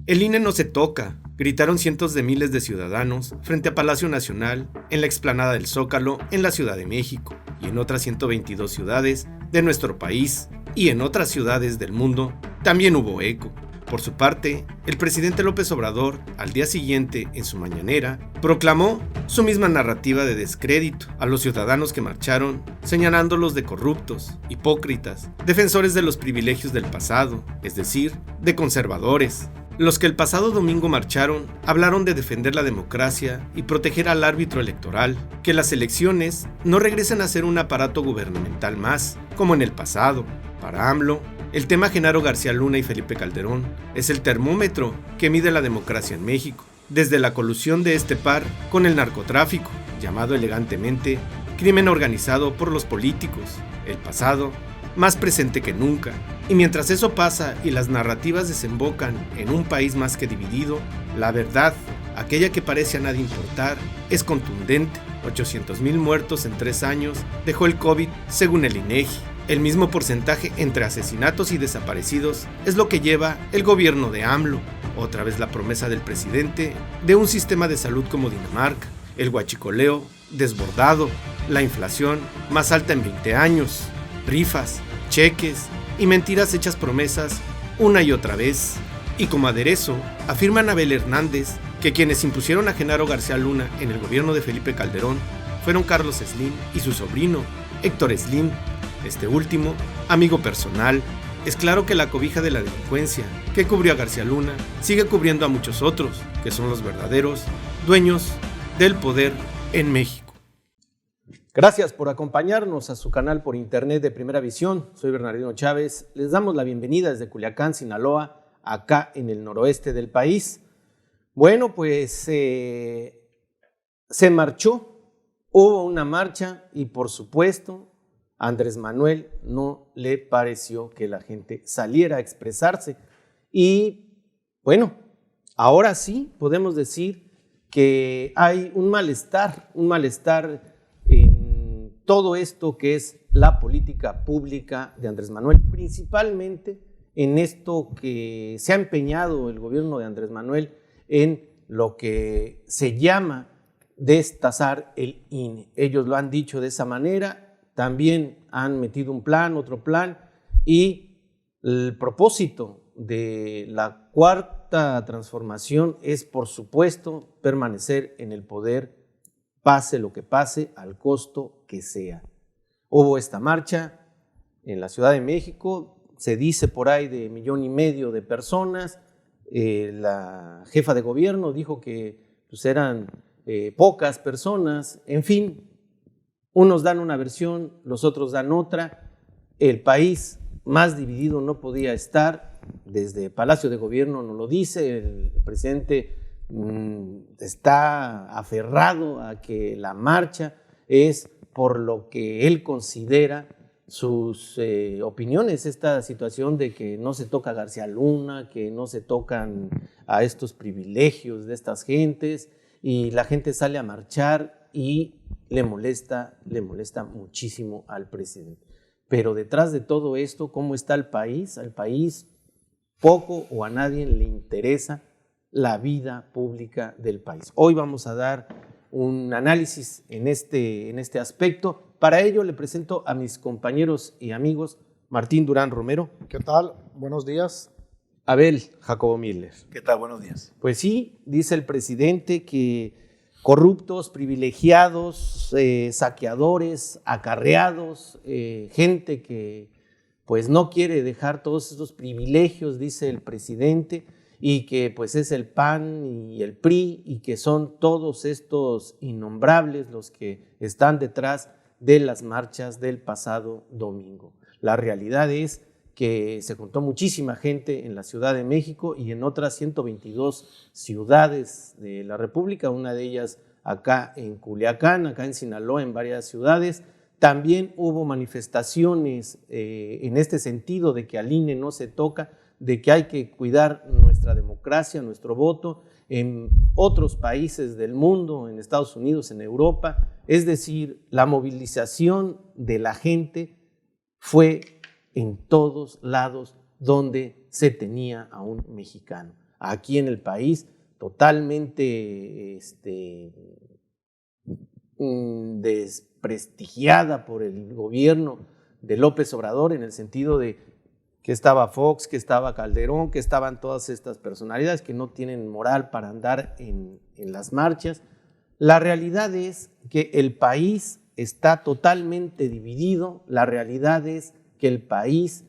El INE no se toca, gritaron cientos de miles de ciudadanos frente a Palacio Nacional, en la explanada del Zócalo, en la Ciudad de México, y en otras 122 ciudades de nuestro país, y en otras ciudades del mundo también hubo eco. Por su parte, el presidente López Obrador, al día siguiente, en su mañanera, proclamó su misma narrativa de descrédito a los ciudadanos que marcharon, señalándolos de corruptos, hipócritas, defensores de los privilegios del pasado, es decir, de conservadores. Los que el pasado domingo marcharon hablaron de defender la democracia y proteger al árbitro electoral, que las elecciones no regresen a ser un aparato gubernamental más, como en el pasado. Para AMLO, el tema Genaro García Luna y Felipe Calderón es el termómetro que mide la democracia en México, desde la colusión de este par con el narcotráfico, llamado elegantemente crimen organizado por los políticos, el pasado más presente que nunca. Y mientras eso pasa y las narrativas desembocan en un país más que dividido, la verdad, aquella que parece a nadie importar, es contundente. 800,000 muertos en 3 años dejó el COVID según el INEGI. El mismo porcentaje entre asesinatos y desaparecidos es lo que lleva el gobierno de AMLO. Otra vez la promesa del presidente de un sistema de salud como Dinamarca, el huachicoleo desbordado, la inflación más alta en 20 años, rifas, cheques y mentiras hechas promesas una y otra vez. Y como aderezo, afirma Abel Hernández que quienes impusieron a Genaro García Luna en el gobierno de Felipe Calderón fueron Carlos Slim y su sobrino, Héctor Slim, este último, amigo personal. Es claro que la cobija de la delincuencia que cubrió a García Luna sigue cubriendo a muchos otros, que son los verdaderos dueños del poder en México. Gracias por acompañarnos a su canal por internet de Primera Visión. Soy Bernardino Chávez. Les damos la bienvenida desde Culiacán, Sinaloa, acá en el noroeste del país. Bueno, pues se marchó, hubo una marcha y por supuesto a Andrés Manuel no le pareció que la gente saliera a expresarse. Y bueno, ahora sí podemos decir que hay un malestar en todo esto que es la política pública de Andrés Manuel, principalmente en esto que se ha empeñado el gobierno de Andrés Manuel en lo que se llama destazar el INE. Ellos lo han dicho de esa manera. También han metido un plan, otro plan, y el propósito de la cuarta transformación es, por supuesto, permanecer en el poder, pase lo que pase, al costo que sea. Hubo esta marcha en la Ciudad de México, se dice por ahí de 1,5 millones de personas. La jefa de gobierno dijo que pues, eran pocas personas, en fin. Unos dan una versión, los otros dan otra. El país más dividido no podía estar. Desde Palacio de Gobierno nos lo dice. El presidente está aferrado a que la marcha es por lo que él considera sus opiniones. Esta situación de que no se toca a García Luna, que no se tocan a estos privilegios de estas gentes, y la gente sale a marchar y le molesta muchísimo al presidente. Pero detrás de todo esto, ¿cómo está el país? Al país poco o a nadie le interesa la vida pública del país. Hoy vamos a dar un análisis en este aspecto. Para ello le presento a mis compañeros y amigos Martín Durán Romero. ¿Qué tal? Buenos días. Abel Jacobo Miller. ¿Qué tal? Buenos días. Pues sí, dice el presidente que corruptos, privilegiados, saqueadores, acarreados, gente que pues no quiere dejar todos estos privilegios, dice el presidente, y que pues es el PAN y el PRI, y que son todos estos innombrables los que están detrás de las marchas del pasado domingo. La realidad es que se juntó muchísima gente en la Ciudad de México y en otras 122 ciudades de la República, una de ellas acá en Culiacán, acá en Sinaloa, en varias ciudades. También hubo manifestaciones en este sentido de que al INE no se toca, de que hay que cuidar nuestra democracia, nuestro voto, en otros países del mundo, en Estados Unidos, en Europa. Es decir, la movilización de la gente fue en todos lados donde se tenía a un mexicano. aquí en el país, totalmente desprestigiada por el gobierno de López Obrador, en el sentido de que estaba Fox, que estaba Calderón, que estaban todas estas personalidades que no tienen moral para andar en las marchas. La realidad es que el país está totalmente dividido, la realidad es que el país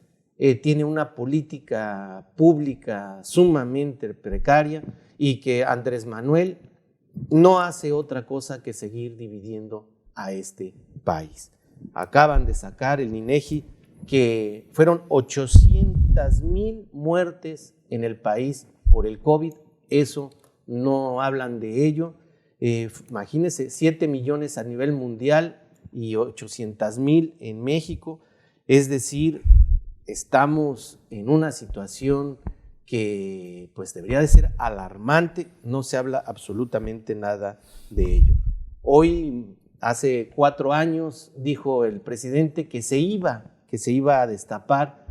tiene una política pública sumamente precaria y que Andrés Manuel no hace otra cosa que seguir dividiendo a este país. Acaban de sacar el INEGI que fueron 800,000 muertes en el país por el COVID, eso no hablan de ello. Imagínense, 7 millones a nivel mundial y 800,000 en México, es decir, estamos en una situación que pues debería de ser alarmante, no se habla absolutamente nada de ello. Hoy, hace 4 años, dijo el presidente que se iba a destapar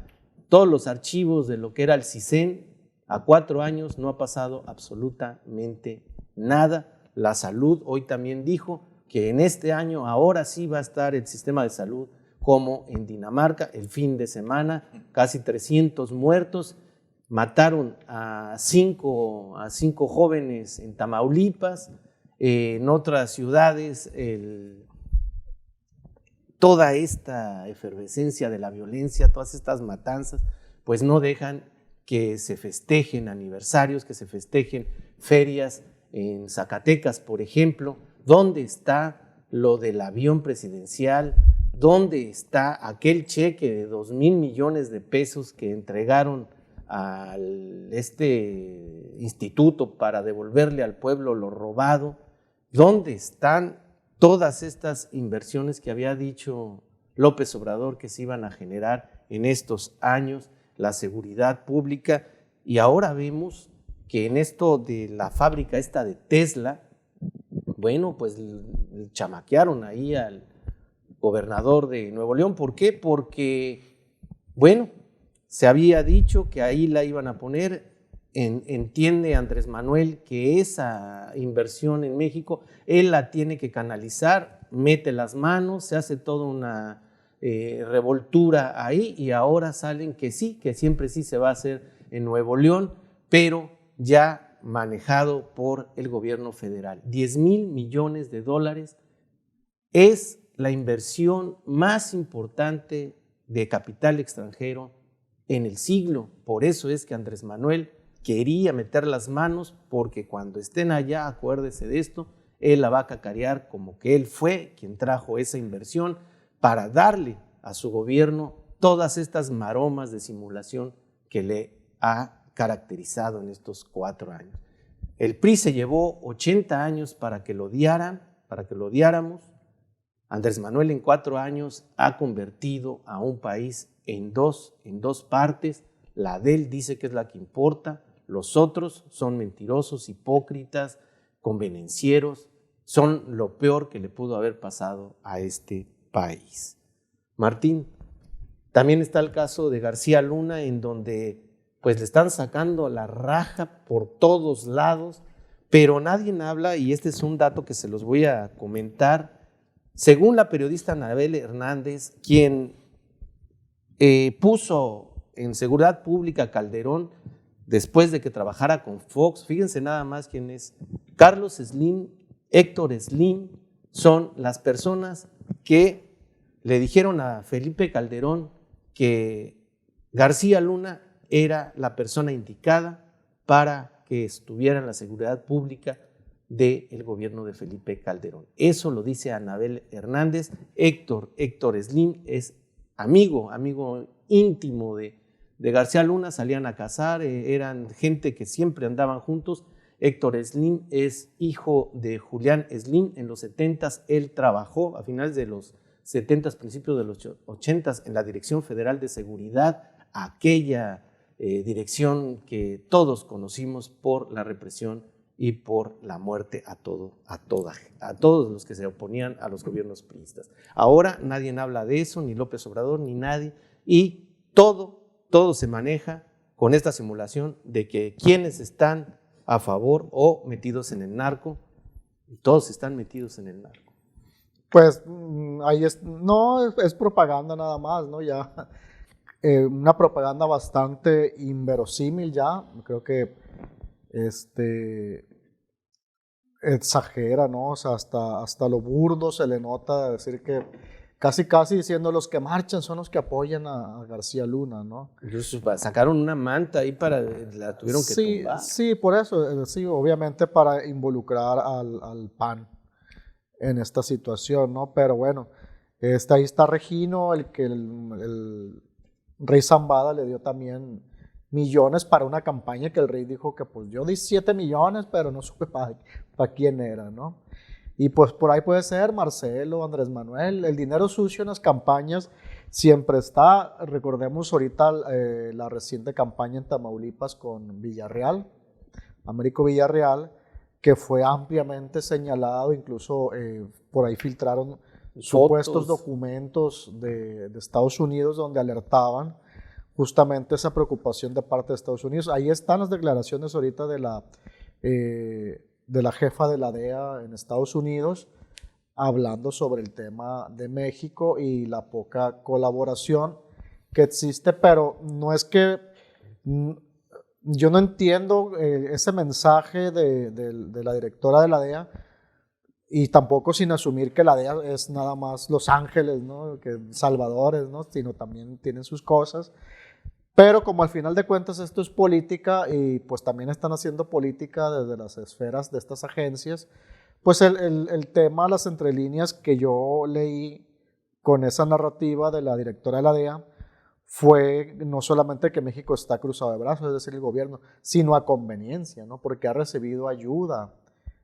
todos los archivos de lo que era el CISEN. A 4 años no ha pasado absolutamente nada. La salud hoy también dijo que en este año ahora sí va a estar el sistema de salud como en Dinamarca. El fin de semana, casi 300 muertos. Mataron a 5 jóvenes en Tamaulipas. En otras ciudades, toda esta efervescencia de la violencia, todas estas matanzas, pues no dejan que se festejen aniversarios, que se festejen ferias. En Zacatecas, por ejemplo, ¿dónde está lo del avión presidencial? ¿Dónde está aquel cheque de 2,000 millones de pesos que entregaron a este instituto para devolverle al pueblo lo robado? ¿Dónde están todas estas inversiones que había dicho López Obrador que se iban a generar en estos años, la seguridad pública? Y ahora vemos que en esto de la fábrica esta de Tesla, bueno, pues chamaquearon ahí al gobernador de Nuevo León. ¿Por qué? Porque, bueno, se había dicho que ahí la iban a poner. Entiende Andrés Manuel que esa inversión en México, él la tiene que canalizar, mete las manos, se hace toda una revoltura ahí y ahora salen que sí, que siempre sí se va a hacer en Nuevo León, pero ya manejado por el gobierno federal. 10,000 millones de dólares es la inversión más importante de capital extranjero en el siglo. Por eso es que Andrés Manuel quería meter las manos, porque cuando estén allá, acuérdese de esto, él la va a cacarear como que él fue quien trajo esa inversión para darle a su gobierno todas estas maromas de simulación que le ha caracterizado en estos 4 años. El PRI se llevó 80 años para que lo odiáramos. Andrés Manuel en 4 años ha convertido a un país en dos partes. La de él dice que es la que importa, los otros son mentirosos, hipócritas, convenencieros, son lo peor que le pudo haber pasado a este país. Martín, también está el caso de García Luna, en donde pues le están sacando la raja por todos lados, pero nadie habla, y este es un dato que se los voy a comentar. Según la periodista Anabel Hernández, quien puso en seguridad pública a Calderón después de que trabajara con Fox, fíjense nada más quién es. Carlos Slim, Héctor Slim, son las personas que le dijeron a Felipe Calderón que García Luna era la persona indicada para que estuviera en la seguridad pública del gobierno de Felipe Calderón. Eso lo dice Anabel Hernández. Héctor Slim es amigo íntimo de García Luna, salían a cazar, eran gente que siempre andaban juntos. Héctor Slim es hijo de Julián Slim. En los 70s él trabajó, a finales de los 70s, principios de los 80s, en la Dirección Federal de Seguridad, aquella dirección que todos conocimos por la represión y por la muerte a todos los que se oponían a los gobiernos priistas. Ahora nadie habla de eso, ni López Obrador, ni nadie, y todo se maneja con esta simulación de que quienes están a favor o metidos en el narco, todos están metidos en el narco. Pues ahí es propaganda nada más, ¿no? Ya una propaganda bastante inverosímil ya, creo que exagera, ¿no? O sea, hasta lo burdo se le nota decir que casi diciendo los que marchan son los que apoyan a García Luna, ¿no? Incluso sacaron una manta ahí la tuvieron que tumbar. Sí, por eso, sí, obviamente para involucrar al PAN en esta situación, ¿no? Pero bueno, ahí está Regino, el que el rey Zambada le dio también millones para una campaña que el rey dijo que pues yo di 7 millones, pero no supe para quién era, ¿no? Y pues por ahí puede ser Marcelo, Andrés Manuel. El dinero sucio en las campañas siempre está. Recordemos ahorita la reciente campaña en Tamaulipas con Villarreal, Américo Villarreal, que fue ampliamente señalado, incluso por ahí filtraron supuestos documentos de Estados Unidos donde alertaban justamente esa preocupación de parte de Estados Unidos. Ahí están las declaraciones ahorita de la jefa de la DEA en Estados Unidos, hablando sobre el tema de México y la poca colaboración que existe, pero no es que yo no entiendo ese mensaje de la directora de la DEA, y tampoco sin asumir que la DEA es nada más Los Ángeles, ¿no? Que salvadores, ¿no? Sino también tienen sus cosas. Pero como al final de cuentas esto es política y pues también están haciendo política desde las esferas de estas agencias, pues el tema, las entrelíneas que yo leí con esa narrativa de la directora de la DEA fue no solamente que México está cruzado de brazos, es decir, el gobierno, sino a conveniencia, ¿no? Porque ha recibido ayuda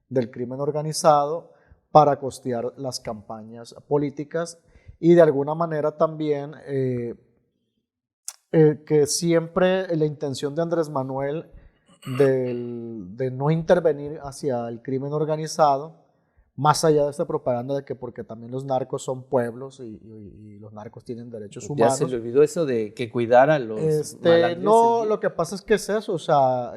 del crimen organizado para costear las campañas políticas y de alguna manera también que siempre la intención de Andrés Manuel de no intervenir hacia el crimen organizado, más allá de esta propaganda de que porque también los narcos son pueblos y los narcos tienen derechos humanos. Ya se le olvidó eso de que cuidar a los malandros. No, lo que pasa es que es eso, o sea,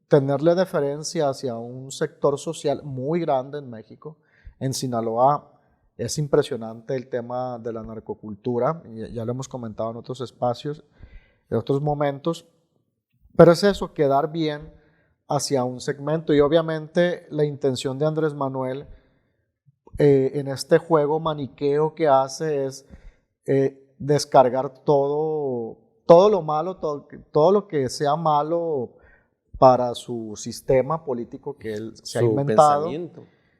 tenerle deferencia hacia un sector social muy grande en México. En Sinaloa es impresionante el tema de la narcocultura, ya lo hemos comentado en otros espacios, en otros momentos, pero es eso, quedar bien hacia un segmento, y obviamente la intención de Andrés Manuel en este juego maniqueo que hace es descargar todo lo malo, todo lo que sea malo para su sistema político que él se ha inventado.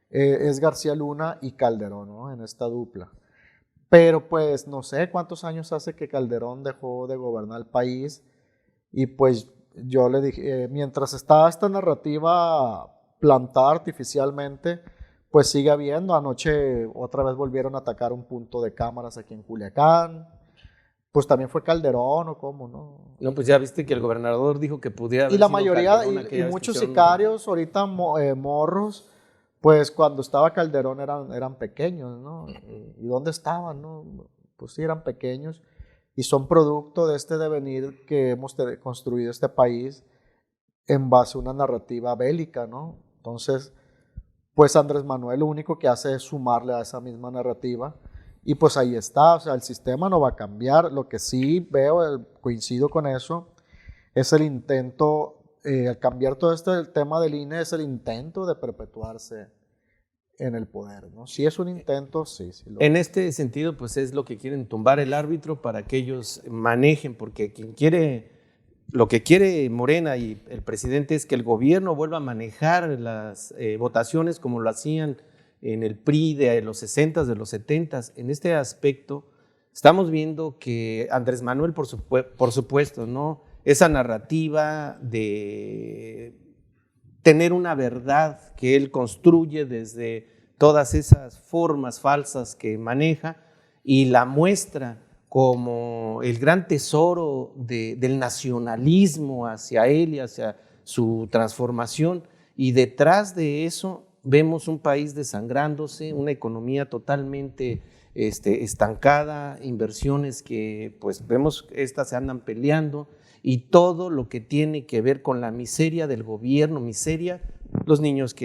Es García Luna y Calderón, ¿no? En esta dupla. Pero pues no sé cuántos años hace que Calderón dejó de gobernar el país, y pues yo le dije, mientras está esta narrativa plantada artificialmente, pues sigue habiendo. Anoche otra vez volvieron a atacar un punto de cámaras aquí en Culiacán. Pues también fue Calderón, ¿o cómo, no? No, pues ya viste que el gobernador dijo que pudiera haber y la sido mayoría, Calderón, y muchos sicarios, ahorita morros, pues cuando estaba Calderón eran pequeños, ¿no? ¿Y dónde estaban, no? Pues sí, eran pequeños, y son producto de este devenir que hemos construido este país en base a una narrativa bélica, ¿no? Entonces, pues Andrés Manuel lo único que hace es sumarle a esa misma narrativa, y pues ahí está, o sea, el sistema no va a cambiar. Lo que sí veo, coincido con eso, es el intento, al cambiar todo el tema del INE, es el intento de perpetuarse en el poder, ¿no? Si es un intento, sí. En este sentido, pues es lo que quieren, tumbar el árbitro para que ellos manejen, porque lo que quiere Morena y el presidente es que el gobierno vuelva a manejar las votaciones como lo hacían en el PRI de los 60s, de los 70s. En este aspecto, estamos viendo que Andrés Manuel, por supuesto, ¿no? Esa narrativa de tener una verdad que él construye desde todas esas formas falsas que maneja y la muestra como el gran tesoro del nacionalismo hacia él y hacia su transformación, y detrás de eso vemos un país desangrándose, una economía totalmente estancada, inversiones que pues vemos estas se andan peleando y todo lo que tiene que ver con la miseria del gobierno, miseria, los niños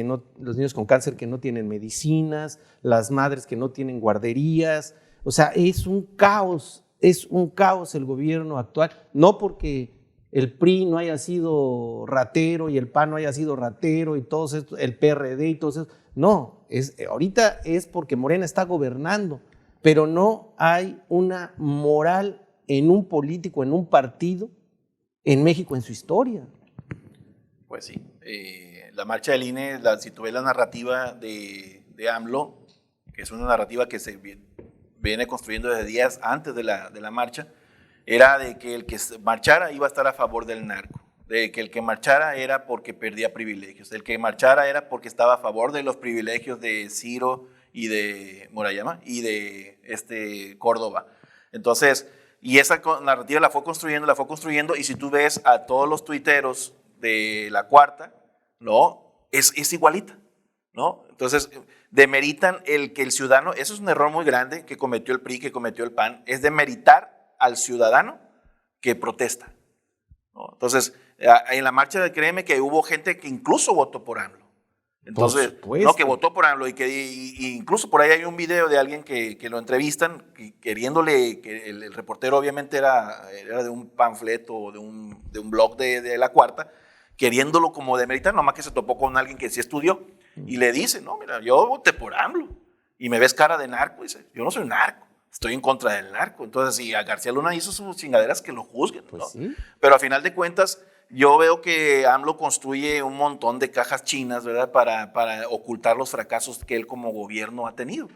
con cáncer que no tienen medicinas, las madres que no tienen guarderías, o sea, es un caos el gobierno actual, no porque el PRI no haya sido ratero y el PAN no haya sido ratero y todos estos, el PRD y todos esos, no, ahorita es porque Morena está gobernando, pero no hay una moral en un político, en un partido, en México, en su historia. Pues sí, la marcha del INE, si tú ves la narrativa de AMLO, que es una narrativa que se viene construyendo desde días antes de la marcha, era de que el que marchara iba a estar a favor del narco, de que el que marchara era porque perdía privilegios, el que marchara era porque estaba a favor de los privilegios de Ciro y de Murayama y de Córdoba. Entonces, y esa narrativa la fue construyendo, y si tú ves a todos los tuiteros de la Cuarta, ¿no? Es igualita, ¿no? Entonces, demeritan el que el ciudadano, eso es un error muy grande que cometió el PRI, que cometió el PAN, es demeritar al ciudadano que protesta, ¿no? Entonces, en la marcha, créeme que hubo gente que incluso votó por AMLO. Entonces, no, que votó por AMLO y incluso por ahí hay un video de alguien que lo entrevistan queriéndole, que el reportero obviamente era de un panfleto o de un blog de la Cuarta, queriéndolo como demeritar, nomás que se topó con alguien que sí estudió y le dice, no, mira, yo voté por AMLO y me ves cara de narco, dice, yo no soy narco, estoy en contra del narco. Entonces, si a García Luna hizo sus chingaderas, que lo juzguen, ¿no? Pues sí. Pero a final de cuentas, yo veo que AMLO construye un montón de cajas chinas, ¿verdad?, para ocultar los fracasos que él como gobierno ha tenido.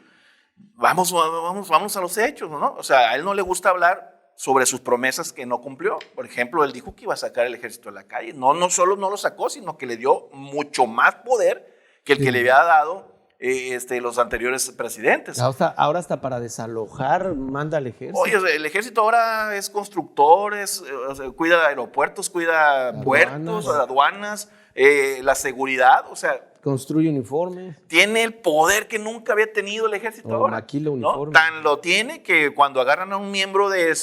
Vamos a los hechos, ¿no? O sea, a él no le gusta hablar sobre sus promesas que no cumplió. Por ejemplo, él dijo que iba a sacar el ejército de la calle. No solo no lo sacó, sino que le dio mucho más poder que el que le había dado los anteriores presidentes. Ahora hasta para desalojar manda al ejército. Oye, el ejército ahora es constructor, cuida aeropuertos, cuida puertos, aduanas, la seguridad, o sea, construye uniformes. Tiene el poder que nunca había tenido el ejército ahora. Maquila uniformes. ¿No? Tan lo tiene que cuando agarran a un miembro de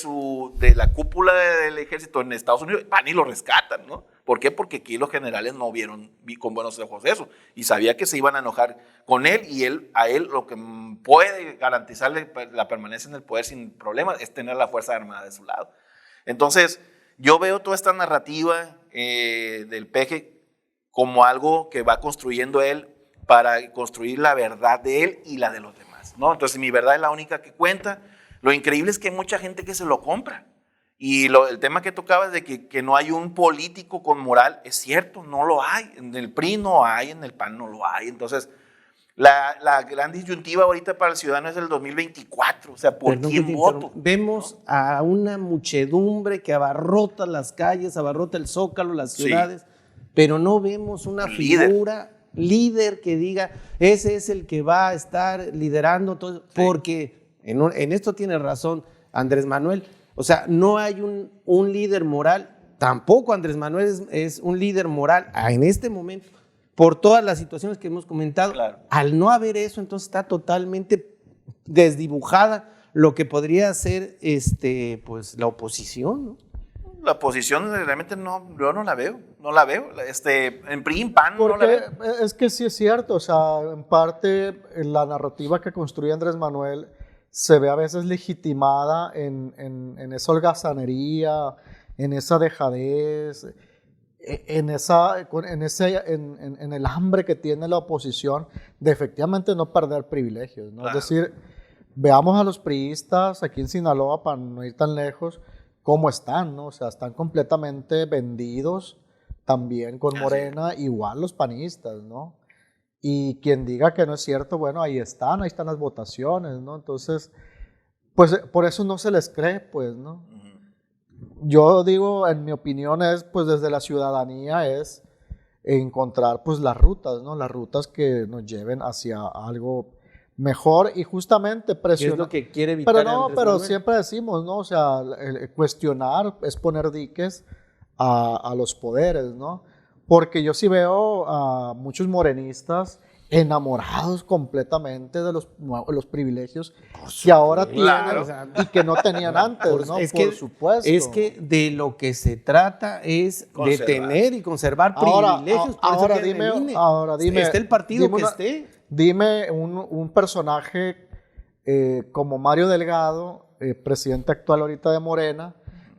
la cúpula del ejército en Estados Unidos, van y lo rescatan, ¿no? ¿Por qué? Porque aquí los generales no vieron con buenos ojos eso y sabía que se iban a enojar con él y a él lo que puede garantizarle la permanencia en el poder sin problemas es tener la Fuerza Armada de su lado. Entonces, yo veo toda esta narrativa del PG como algo que va construyendo él para construir la verdad de él y la de los demás, ¿no? Entonces, mi verdad es la única que cuenta. Lo increíble es que hay mucha gente que se lo compra. Y el tema que tocabas de que no hay un político con moral, es cierto, no lo hay. En el PRI no hay, en el PAN no lo hay. Entonces, la gran disyuntiva ahorita para el ciudadano es el 2024. O sea, ¿por quién voto? Vemos a una muchedumbre que abarrota las calles, abarrota el Zócalo, las ciudades, sí, pero no vemos una figura líder que diga, ese es el que va a estar liderando todo. Sí. Porque en esto tiene razón Andrés Manuel. O sea, no hay un líder moral, tampoco Andrés Manuel es un líder moral en este momento, por todas las situaciones que hemos comentado. Claro. Al no haber eso, entonces está totalmente desdibujada lo que podría ser pues, la oposición, ¿no? La oposición realmente yo no la veo, en PRI, en PAN porque no la veo. Es que sí es cierto, o sea, en parte la narrativa que construye Andrés Manuel se ve a veces legitimada en esa holgazanería, en esa dejadez, en el hambre que tiene la oposición de efectivamente no perder privilegios, ¿no? Claro. Es decir, veamos a los priistas aquí en Sinaloa, para no ir tan lejos, cómo están, ¿no? O sea, están completamente vendidos también con Morena, igual los panistas, ¿no? Y quien diga que no es cierto, bueno, ahí están las votaciones, ¿no? Entonces, pues por eso no se les cree, pues, ¿no? Yo digo, en mi opinión es, pues desde la ciudadanía es encontrar, pues las rutas, ¿no? Las rutas que nos lleven hacia algo mejor y justamente presionar. ¿Qué es lo que quiere evitar? Pero siempre decimos, ¿no? O sea, cuestionar es poner diques a los poderes, ¿no? Porque yo sí veo a muchos morenistas enamorados completamente de los privilegios que ahora Claro, tienen y que no tenían antes, ¿no? Por supuesto. Es que de lo que se trata es de Conservar. tener y conservar Ahora, privilegios. Por eso ahora queda en dime, el INE. ahora dime, Esté el partido dime que una- esté. Dime un personaje como Mario Delgado, presidente actual ahorita de Morena,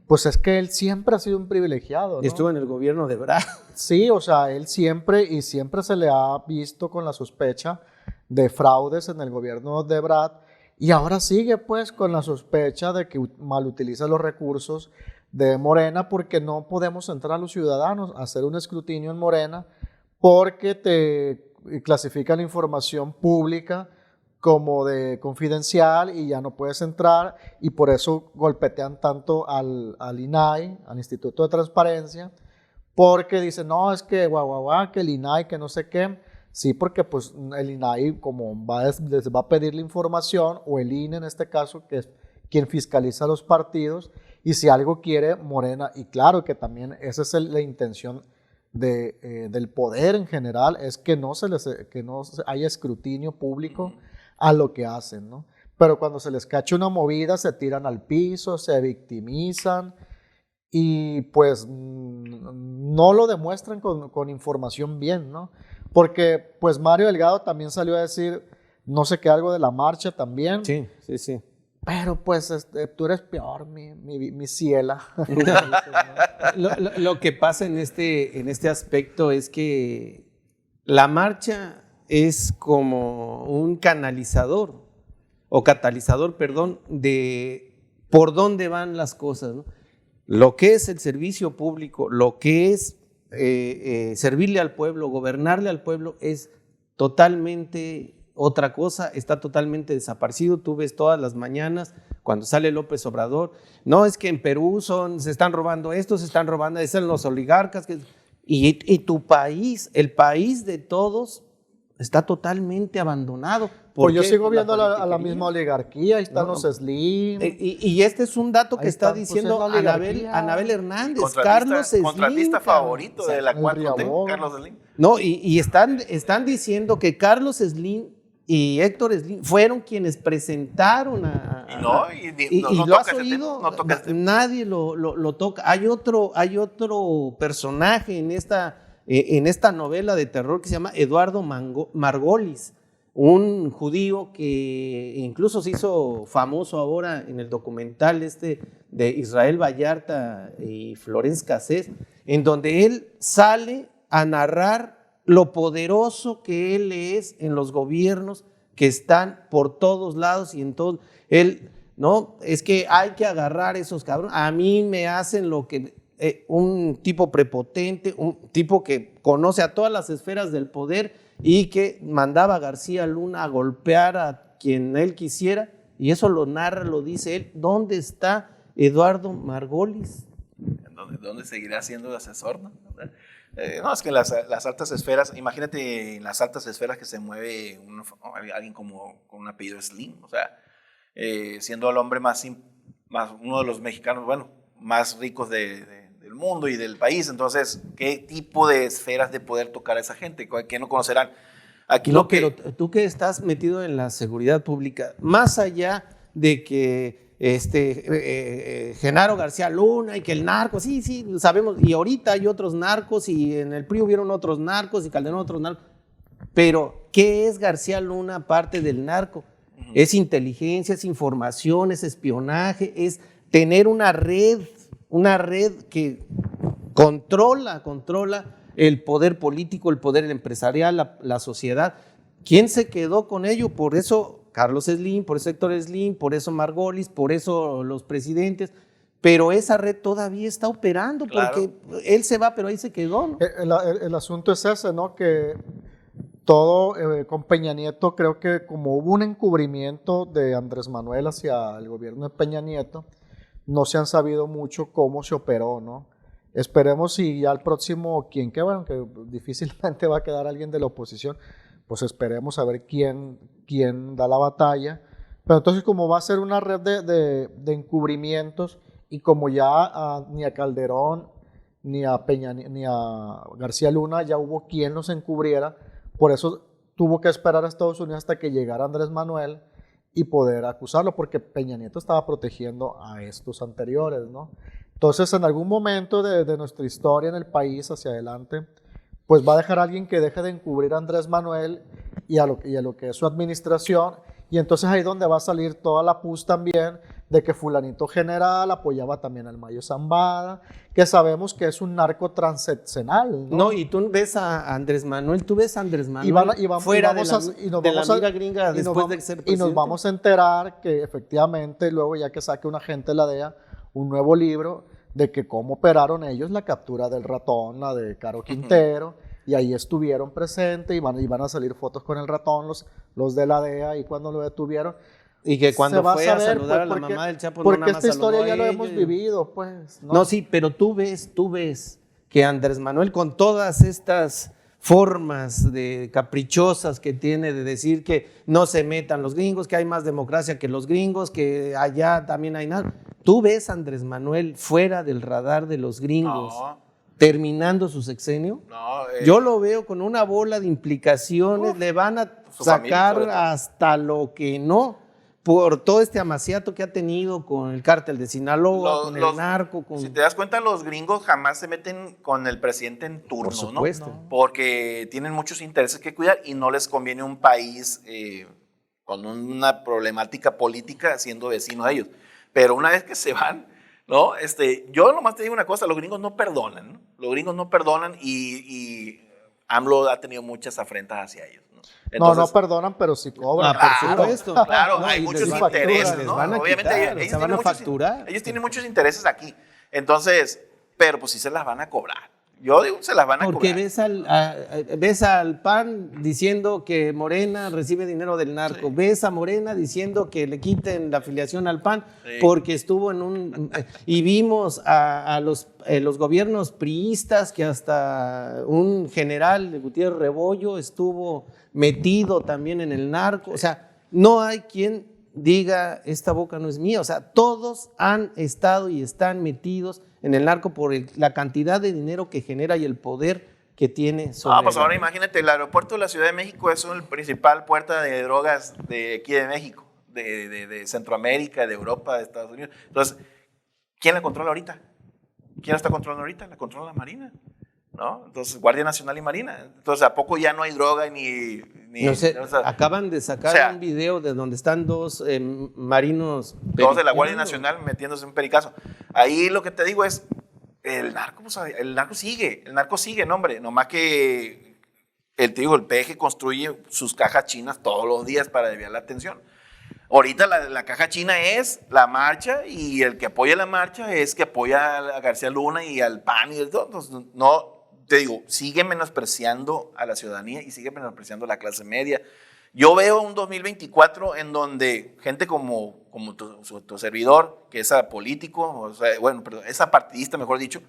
pues es que él siempre ha sido un privilegiado, ¿no? Estuvo en el gobierno de Brad. Sí, o sea, él siempre se le ha visto con la sospecha de fraudes en el gobierno de Brad y ahora sigue pues con la sospecha de que mal utiliza los recursos de Morena porque no podemos entrar a los ciudadanos a hacer un escrutinio en Morena porque te clasifican información pública como de confidencial y ya no puedes entrar y por eso golpetean tanto al INAI, al Instituto de Transparencia, porque dicen, no, es que que el INAI, que no sé qué. Sí, porque pues el INAI como les va a pedir la información, o el INE en este caso, que es quien fiscaliza los partidos, y si algo quiere Morena, y claro que también esa es la intención del poder en general, es que no haya escrutinio público a lo que hacen, ¿no? Pero cuando se les cacha una movida, se tiran al piso, se victimizan, y pues no lo demuestran con información bien, ¿no? Porque pues Mario Delgado también salió a decir, no sé qué, algo de la marcha también, Sí, sí, sí. pero pues tú eres peor, mi ciela. Lo que pasa en este aspecto es que la marcha es como un canalizador o catalizador, perdón, de por dónde van las cosas, ¿no? Lo que es el servicio público, lo que es servirle al pueblo, gobernarle al pueblo, es totalmente otra cosa, está totalmente desaparecido. Tú ves todas las mañanas cuando sale López Obrador, no, es que en Perú se están robando esto, se están robando, son los oligarcas, y tu país, el país de todos, está totalmente abandonado. Pues yo qué? sigo Por viendo a la politiquería. misma oligarquía, ahí están No, los Slim. Y este es un dato que Ahí está están, pues, diciendo es la oligarquía. Anabel Hernández, Carlos Slim. Contratista favorito de la el 4T, Riabó. Carlos Slim. No, y están diciendo que Carlos Slim y Héctor Slim fueron quienes presentaron Y no lo has toca ese tema, oído, no toca ese tema. nadie lo toca. Hay otro personaje en esta novela de terror que se llama Eduardo Margolis, un judío que incluso se hizo famoso ahora en el documental de Israel Vallarta y Florence Cassés, en donde él sale a narrar lo poderoso que él es en los gobiernos que están por todos lados y en todo. Él, no, es que hay que agarrar a esos cabrones. A mí me hacen lo que un tipo prepotente, un tipo que conoce a todas las esferas del poder y que mandaba a García Luna a golpear a quien él quisiera, y eso lo narra, lo dice él. ¿Dónde está Eduardo Margolis? ¿Dónde seguirá siendo asesor? ¿No? No, es que las altas esferas, imagínate en las altas esferas que se mueve alguien con un apellido Slim, o sea, siendo el hombre uno de los mexicanos, bueno, más ricos del mundo y del país. Entonces, ¿qué tipo de esferas de poder tocar a esa gente? ¿Qué no conocerán? Aquí No, pero tú que estás metido en la seguridad pública, más allá de que Genaro García Luna y que el narco, sí, sabemos, y ahorita hay otros narcos y en el PRI hubieron otros narcos y Calderón otros narcos, pero ¿qué es García Luna aparte del narco? Es inteligencia, es información, es espionaje, es tener una red que controla el poder político, el poder empresarial, la sociedad. ¿Quién se quedó con ello? Por eso Carlos Slim, por eso Héctor Slim, por eso Margolis, por eso los presidentes, pero esa red todavía está operando, claro, porque él se va, pero ahí se quedó, ¿no? El asunto es ese, ¿no? Que todo con Peña Nieto, creo que como hubo un encubrimiento de Andrés Manuel hacia el gobierno de Peña Nieto, no se han sabido mucho cómo se operó, ¿no? Esperemos si ya el próximo, bueno, que difícilmente va a quedar alguien de la oposición, pues esperemos a ver quién da la batalla. Pero entonces, como va a ser una red de encubrimientos, y como ya ni a Calderón, ni a Peña, ni a García Luna ya hubo quien los encubriera, por eso tuvo que esperar a Estados Unidos hasta que llegara Andrés Manuel y poder acusarlo, porque Peña Nieto estaba protegiendo a estos anteriores, ¿no? Entonces, en algún momento de nuestra historia en el país hacia adelante, pues va a dejar a alguien que deje de encubrir a Andrés Manuel y a lo que es su administración, y entonces ahí es donde va a salir toda la pus también de que fulanito general apoyaba también al Mayo Zambada, que sabemos que es un narco transeccional, ¿no? No, y tú ves a Andrés Manuel, fuera de la mira gringa después de ser presidente. Y nos vamos a enterar que efectivamente luego, ya que saque un agente de la DEA un nuevo libro de que cómo operaron ellos la captura del ratón, la de Caro Quintero, y ahí estuvieron presentes y van a salir fotos con el ratón los de la DEA, y cuando lo detuvieron. Y que cuando fue a saludar pues, a la mamá del Chapo, porque no nada más esta historia ya lo ella. hemos vivido, pues. No, sí, pero tú ves que Andrés Manuel, con todas estas formas de caprichosas que tiene de decir que no se metan los gringos, que hay más democracia que los gringos, que allá también hay nada. Tú ves a Andrés Manuel fuera del radar de los gringos, terminando su sexenio. Yo lo veo con una bola de implicaciones, le van a sacar hasta lo que no, por todo este amaciato que ha tenido con el cártel de Sinaloa, con el narco. Si te das cuenta, los gringos jamás se meten con el presidente en turno, por supuesto, ¿no? Porque tienen muchos intereses que cuidar y no les conviene un país con una problemática política siendo vecino de ellos. Pero una vez que se van, ¿no? Yo nomás te digo una cosa, los gringos no perdonan, ¿no? Los gringos no perdonan y AMLO ha tenido muchas afrentas hacia ellos, ¿no? Entonces, no perdonan, pero sí cobran. Por supuesto. Claro, No, hay y muchos les intereses, les ¿no? van a Obviamente quitar, ellos se van a facturar. Ellos tienen muchos intereses aquí. Entonces, pero pues sí se las van a cobrar. Yo digo, se las van a Porque cobrar. ves al PAN diciendo que Morena recibe dinero del narco, ves a Morena diciendo que le quiten la afiliación al PAN porque estuvo en un... y vimos a los gobiernos priistas que hasta un general de Gutiérrez Rebollo estuvo metido también en el narco. O sea, no hay quien diga esta boca no es mía. O sea, todos han estado y están metidos en el narco por la cantidad de dinero que genera y el poder que tiene sobre pues ahora imagínate, el aeropuerto de la Ciudad de México es el principal puerta de drogas de aquí de México, de Centroamérica, de Europa, de Estados Unidos. Entonces, ¿quién la controla ahorita? ¿Quién la está controlando ahorita? La controla la Marina, ¿no? Entonces, Guardia Nacional y Marina. Entonces, ¿a poco ya no hay droga ni no sé, o sea, acaban de sacar un video de donde están dos marinos. Dos de la Guardia Nacional metiéndose en un pericazo. Ahí lo que te digo es, el narco sigue, no, hombre, nomás que el PG construye sus cajas chinas todos los días para desviar la atención. Ahorita la caja china es la marcha, y el que apoya la marcha es que apoya a García Luna y al PAN y todo. Entonces, no, te digo, sigue menospreciando a la ciudadanía y sigue menospreciando a la clase media. Yo veo un 2024 en donde gente como tu servidor, que es político, o sea, es apartidista, mejor dicho,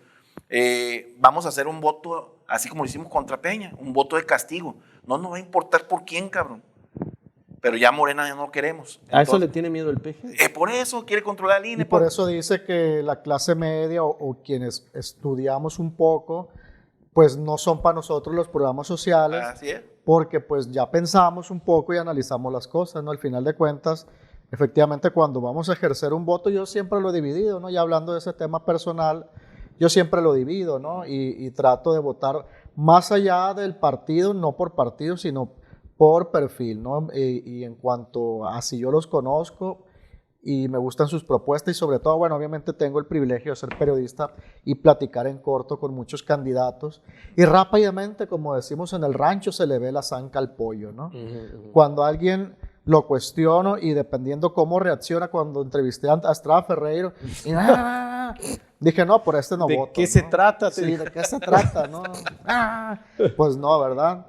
vamos a hacer un voto, así como lo hicimos contra Peña, un voto de castigo. No nos va a importar por quién, cabrón. Pero ya Morena ya no queremos. Entonces, ¿a eso le tiene miedo el PG? Por eso quiere controlar el INE. Y por eso dice que la clase media o quienes estudiamos un poco, pues no son para nosotros los programas sociales. Así es. Porque pues ya pensamos un poco y analizamos las cosas, ¿no? Al final de cuentas, efectivamente, cuando vamos a ejercer un voto, yo siempre lo he dividido, ¿no? Ya hablando de ese tema personal, yo siempre lo divido, ¿no? Y trato de votar más allá del partido, no por partido, sino por perfil, ¿no? Y en cuanto a si yo los conozco y me gustan sus propuestas, y sobre todo, bueno, obviamente tengo el privilegio de ser periodista y platicar en corto con muchos candidatos, y rápidamente, como decimos en el rancho, se le ve la zanca al pollo, ¿no? Cuando alguien lo cuestiono, y dependiendo cómo reacciona, cuando entrevisté a Estrada Ferreiro, dije, no, por este no voto. ¿De qué se trata? Sí, ¿de qué se trata, no? Pues no, ¿verdad?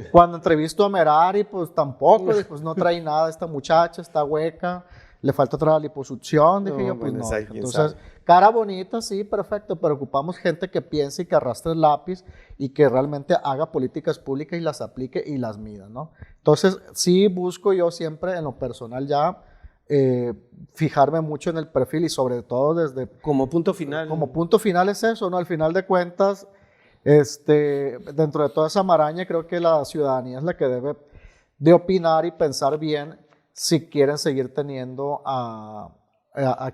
Cuando entrevisto a Merari, pues tampoco, pues no trae nada esta muchacha, está hueca, le falta otra liposucción, dije yo, pues no. Entonces, cara bonita, sí, perfecto, pero ocupamos gente que piense y que arrastre el lápiz y que realmente haga políticas públicas y las aplique y las mida, ¿no? Entonces, sí busco yo siempre en lo personal ya fijarme mucho en el perfil, y sobre todo desde... Como punto final. Como punto final es eso, ¿no? Al final de cuentas, Dentro de toda esa maraña, creo que la ciudadanía es la que debe de opinar y pensar bien si quieren seguir teniendo a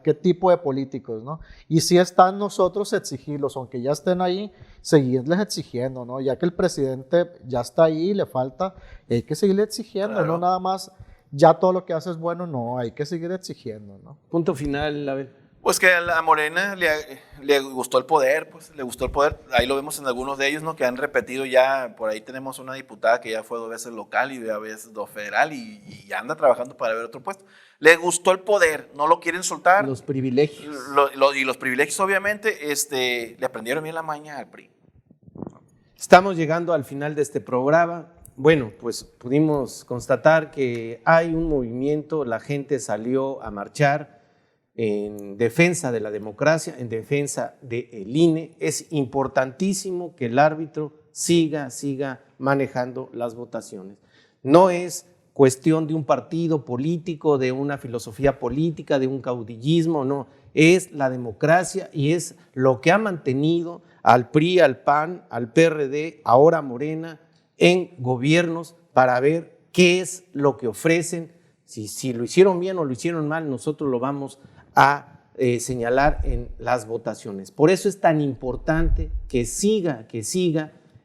qué tipo de políticos, ¿no? Y si está en nosotros exigirlos, aunque ya estén ahí, seguirles exigiendo, ¿no? Ya que el presidente ya está ahí, le falta, y hay que seguirle exigiendo, Claro. no nada más, ya todo lo que hace es bueno, no, hay que seguir exigiendo, ¿no? Punto final, a ver. Pues que a la Morena le gustó el poder, pues le gustó el poder. Ahí lo vemos en algunos de ellos, ¿no? Que han repetido ya, por ahí tenemos una diputada que ya fue 2 veces local y 2 veces federal y anda trabajando para ver otro puesto. Le gustó el poder, no lo quieren soltar. Los privilegios. Y los privilegios, obviamente, le aprendieron bien la maña al PRI. Estamos llegando al final de este programa. Bueno, pues pudimos constatar que hay un movimiento, la gente salió a marchar en defensa de la democracia, en defensa del INE. Es importantísimo que el árbitro siga manejando las votaciones. No es cuestión de un partido político, de una filosofía política, de un caudillismo, no. Es la democracia y es lo que ha mantenido al PRI, al PAN, al PRD, ahora Morena, en gobiernos para ver qué es lo que ofrecen. Si lo hicieron bien o lo hicieron mal, nosotros lo vamos a señalar en las votaciones. Por eso es tan importante que siga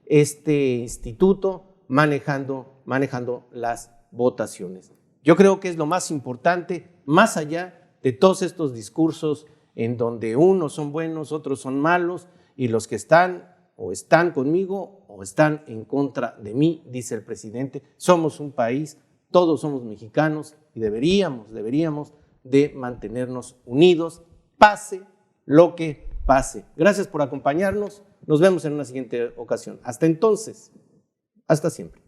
este instituto manejando las votaciones. Yo creo que es lo más importante, más allá de todos estos discursos en donde unos son buenos, otros son malos, y los que están o están conmigo o están en contra de mí, dice el presidente. Somos un país, todos somos mexicanos y deberíamos de mantenernos unidos, pase lo que pase. Gracias por acompañarnos. Nos vemos en una siguiente ocasión. Hasta entonces, hasta siempre.